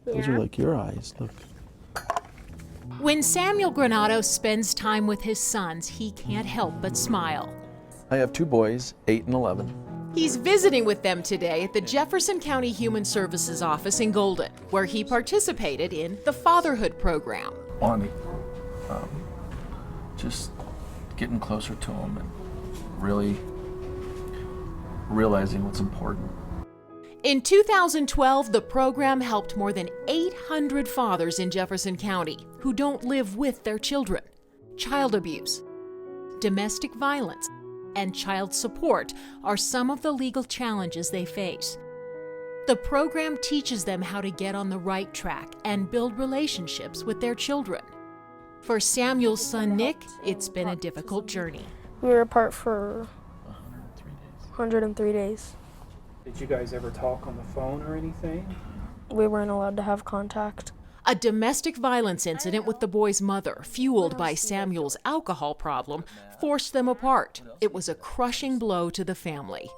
Those are like your eyes, look. When Samuel Granato spends time with his sons, he can't help but smile. I have two boys, 8 and 11. He's visiting with them today at the Jefferson County Human Services office in Golden, where he participated in the fatherhood program. On just getting closer to them and really realizing what's important. In 2012, the program helped more than 800 fathers in Jefferson County who don't live with their children. Child abuse, domestic violence, and child support are some of the legal challenges they face. The program teaches them how to get on the right track and build relationships with their children. For Samuel's son Nick, it's been a difficult journey. We were apart for 103 days. Did you guys ever talk on the phone or anything? We weren't allowed to have contact. A domestic violence incident with the boy's mother, fueled by Samuel's alcohol problem, forced them apart. It was a crushing blow to the family.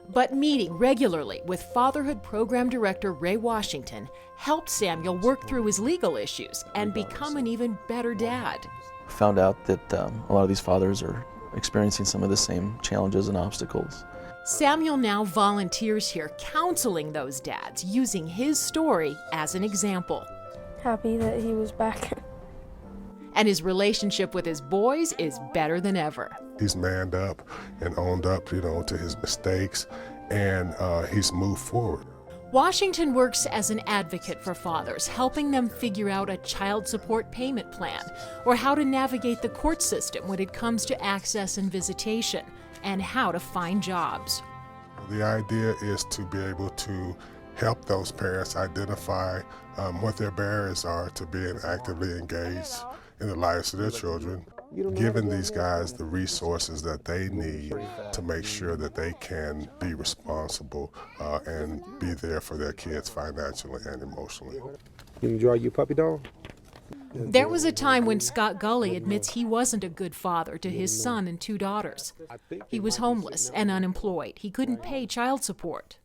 But meeting regularly with Fatherhood Program Director Ray Washington helped Samuel work through his legal issues and become an even better dad. Found out that a lot of these fathers are experiencing some of the same challenges and obstacles. Samuel now volunteers here, counseling those dads, using his story as an example. Happy that he was back. And his relationship with his boys is better than ever. He's manned up and owned up, to his mistakes, and he's moved forward. Washington works as an advocate for fathers, helping them figure out a child support payment plan or how to navigate the court system when it comes to access and visitation, and how to find jobs. The idea is to be able to help those parents identify what their barriers are to being actively engaged in the lives of their children, giving these guys the resources that they need to make sure that they can be responsible and be there for their kids financially and emotionally. You enjoy your puppy dog? There was a time when Scott Gully admits he wasn't a good father to his son and two daughters. He was homeless and unemployed. He couldn't pay child support.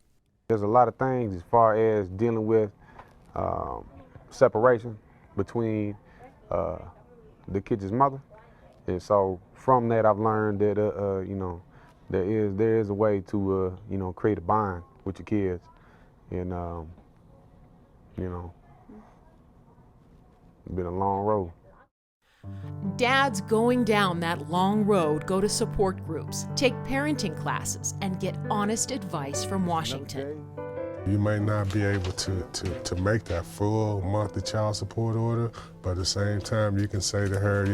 There's a lot of things as far as dealing with separation between the kid's mother. And so from that, I've learned that, there is a way to, create a bond with your kids. And, it's been a long road. Dads going down that long road go to support groups, take parenting classes, and get honest advice from Washington. You may not be able to make that full monthly child support order, but at the same time, you can say to her,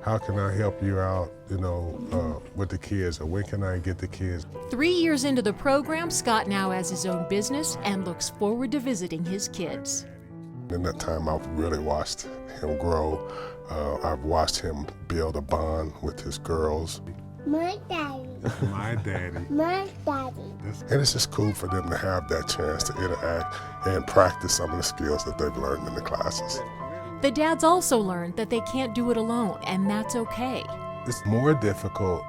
how can I help you out, with the kids, or when can I get the kids? 3 years into the program, Scott now has his own business and looks forward to visiting his kids. In that time, I've really watched him grow. I've watched him build a bond with his girls. My daddy. My daddy. My daddy. And it's just cool for them to have that chance to interact and practice some of the skills that they've learned in the classes. The dads also learned that they can't do it alone, and that's okay. It's more difficult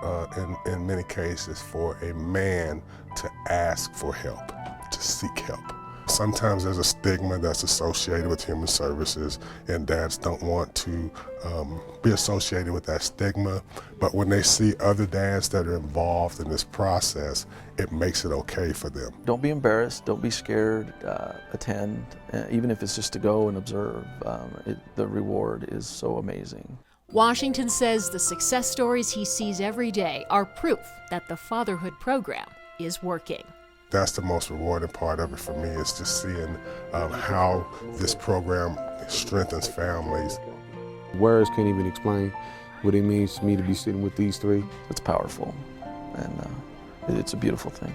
in many cases for a man to ask for help, to seek help. Sometimes there's a stigma that's associated with human services, and dads don't want to be associated with that stigma. But when they see other dads that are involved in this process, it makes it okay for them. Don't be embarrassed, don't be scared, attend, even if it's just to go and observe. The reward is so amazing. Washington says the success stories he sees every day are proof that the fatherhood program is working. That's the most rewarding part of it for me, is just seeing how this program strengthens families. Words can't even explain what it means to me to be sitting with these three. It's powerful, and it's a beautiful thing.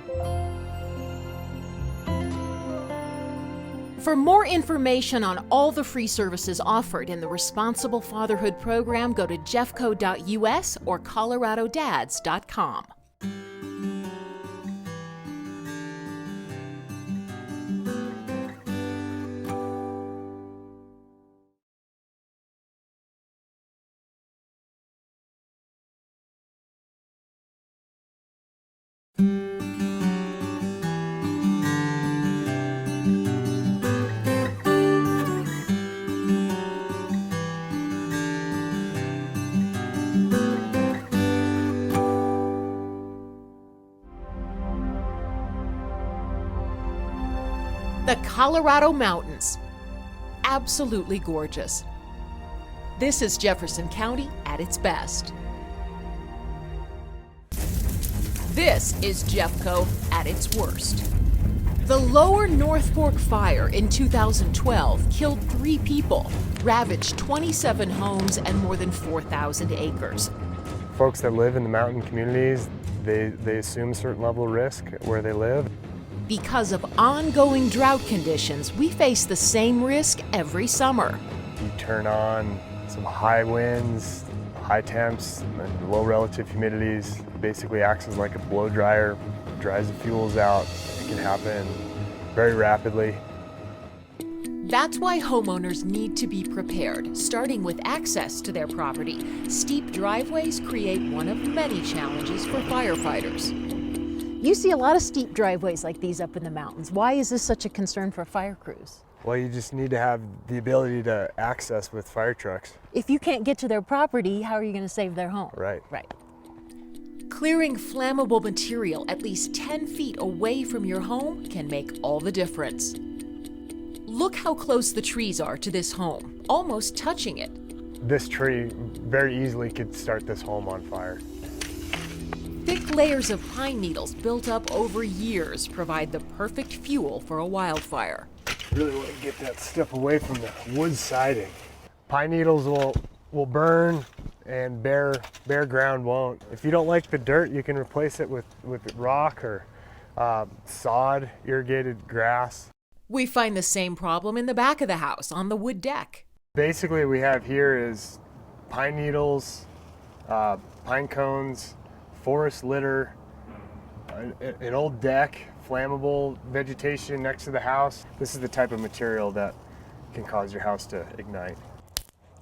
For more information on all the free services offered in the Responsible Fatherhood Program, go to jeffco.us or coloradodads.com. The Colorado Mountains. Absolutely gorgeous. This is Jefferson County at its best. This is Jeffco at its worst. The Lower North Fork fire in 2012 killed 3 people, ravaged 27 homes and more than 4,000 acres. Folks that live in the mountain communities, they assume a certain level of risk where they live. Because of ongoing drought conditions, we face the same risk every summer. You turn on some high winds, high temps, and low relative humidities. Basically acts as like a blow dryer, dries the fuels out. It can happen very rapidly. That's why homeowners need to be prepared, starting with access to their property. Steep driveways create one of many challenges for firefighters. You see a lot of steep driveways like these up in the mountains. Why is this such a concern for fire crews? Well, you just need to have the ability to access with fire trucks. If you can't get to their property, how are you going to save their home? Right. Right. Clearing flammable material at least 10 feet away from your home can make all the difference. Look how close the trees are to this home, almost touching it. This tree very easily could start this home on fire. Thick layers of pine needles built up over years provide the perfect fuel for a wildfire. Really want to get that stuff away from the wood siding. Pine needles will burn and bare ground won't. If you don't like the dirt, you can replace it with rock or sod, irrigated grass. We find the same problem in the back of the house on the wood deck. Basically we have here is pine needles, pine cones, forest litter, an old deck, flammable vegetation next to the house. This is the type of material that can cause your house to ignite.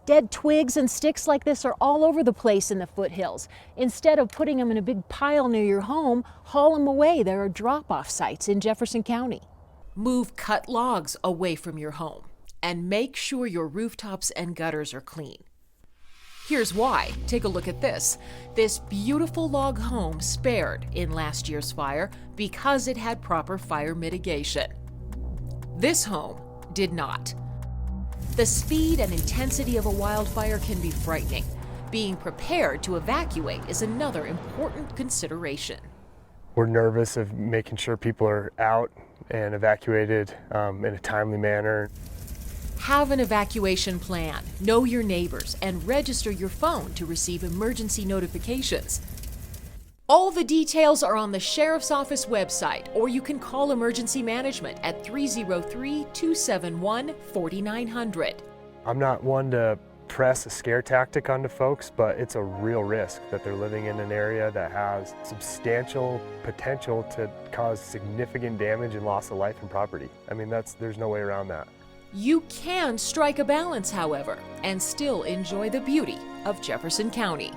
Dead twigs and sticks like this are all over the place in the foothills. Instead of putting them in a big pile near your home, haul them away. There are drop-off sites in Jefferson County. Move cut logs away from your home and make sure your rooftops and gutters are clean. Here's why. Take a look at this. This beautiful log home spared in last year's fire because it had proper fire mitigation. This home did not. The speed and intensity of a wildfire can be frightening. Being prepared to evacuate is another important consideration. We're nervous of making sure people are out and evacuated in a timely manner. Have an evacuation plan, know your neighbors, and register your phone to receive emergency notifications. All the details are on the Sheriff's Office website, or you can call Emergency Management at 303-271-4900. I'm not one to press a scare tactic onto folks, but it's a real risk that they're living in an area that has substantial potential to cause significant damage and loss of life and property. I mean, there's no way around that. You can strike a balance, however, and still enjoy the beauty of Jefferson County.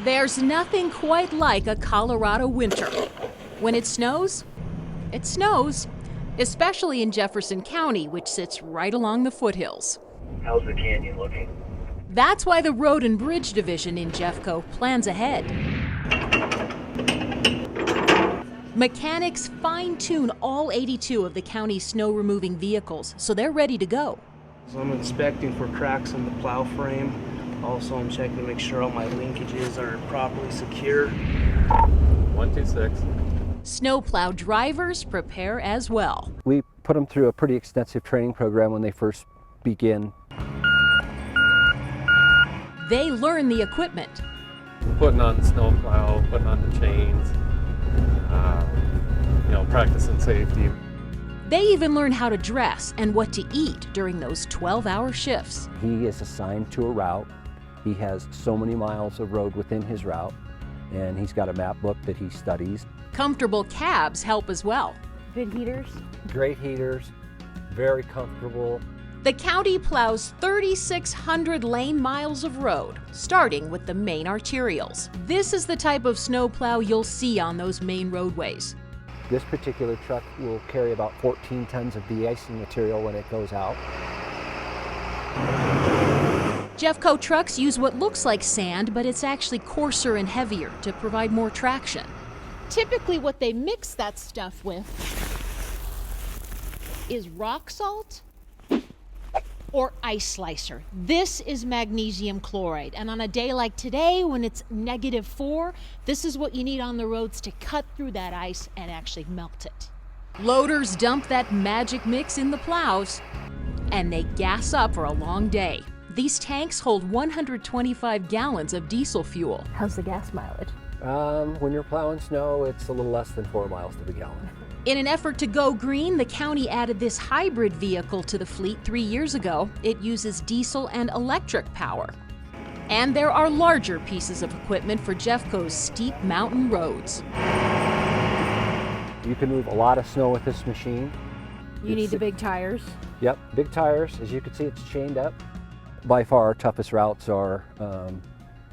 There's nothing quite like a Colorado winter. When it snows, especially in Jefferson County, which sits right along the foothills. How's the canyon looking? That's why the Road and Bridge Division in Jeffco plans ahead. Mechanics fine-tune all 82 of the county's snow-removing vehicles, so they're ready to go. So I'm inspecting for cracks in the plow frame. Also, I'm checking to make sure all my linkages are properly secure. 126. Snowplow drivers prepare as well. We put them through a pretty extensive training program when they first begin. They learn the equipment. Putting on the snowplow, putting on the chains, practicing safety. They even learn how to dress and what to eat during those 12-hour shifts. He is assigned to a route. He has so many miles of road within his route. and he's got a map book that he studies. Comfortable cabs help as well. Good heaters. Great heaters, very comfortable. The county plows 3,600 lane miles of road, starting with the main arterials. This is the type of snowplow you'll see on those main roadways. This particular truck will carry about 14 tons of de-icing material when it goes out. Jeffco trucks use what looks like sand, but it's actually coarser and heavier to provide more traction. Typically what they mix that stuff with is rock salt or ice slicer. This is magnesium chloride, and on a day like today when it's -4, this is what you need on the roads to cut through that ice and actually melt it. Loaders dump that magic mix in the plows, and they gas up for a long day. These tanks hold 125 gallons of diesel fuel. How's the gas mileage? When you're plowing snow, it's a little less than 4 miles to the gallon. In an effort to go green, the county added this hybrid vehicle to the fleet 3 years ago. It uses diesel and electric power. And there are larger pieces of equipment for Jeffco's steep mountain roads. You can move a lot of snow with this machine. You need the big tires. Yep, big tires. As you can see, it's chained up. By far, our toughest routes are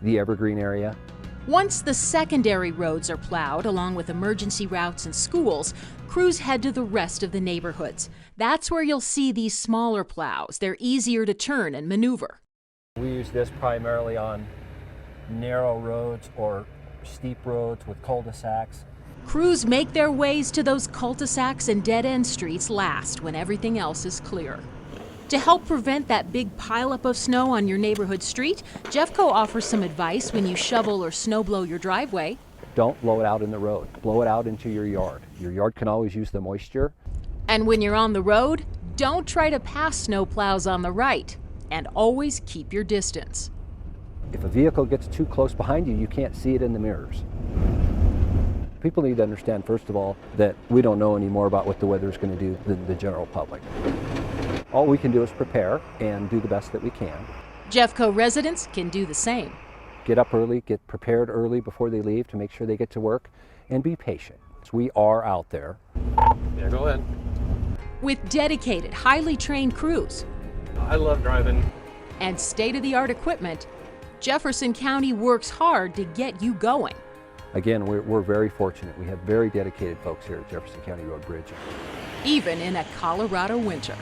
the Evergreen area. Once the secondary roads are plowed, along with emergency routes and schools, crews head to the rest of the neighborhoods. That's where you'll see these smaller plows. They're easier to turn and maneuver. We use this primarily on narrow roads or steep roads with cul-de-sacs. Crews make their ways to those cul-de-sacs and dead-end streets last when everything else is clear. To help prevent that big pileup of snow on your neighborhood street, Jeffco offers some advice when you shovel or snowblow your driveway. Don't blow it out in the road. Blow it out into your yard. Your yard can always use the moisture. And when you're on the road, don't try to pass snowplows on the right. And always keep your distance. If a vehicle gets too close behind you, you can't see it in the mirrors. People need to understand, first of all, that we don't know any more about what the weather is going to do than the general public. All we can do is prepare and do the best that we can. Jeffco residents can do the same. Get up early, get prepared early before they leave to make sure they get to work, and be patient. We are out there. Yeah, go ahead. With dedicated, highly trained crews. I love driving. And state-of-the-art equipment, Jefferson County works hard to get you going. Again, we're very fortunate. We have very dedicated folks here at Jefferson County Road Bridge. Even in a Colorado winter.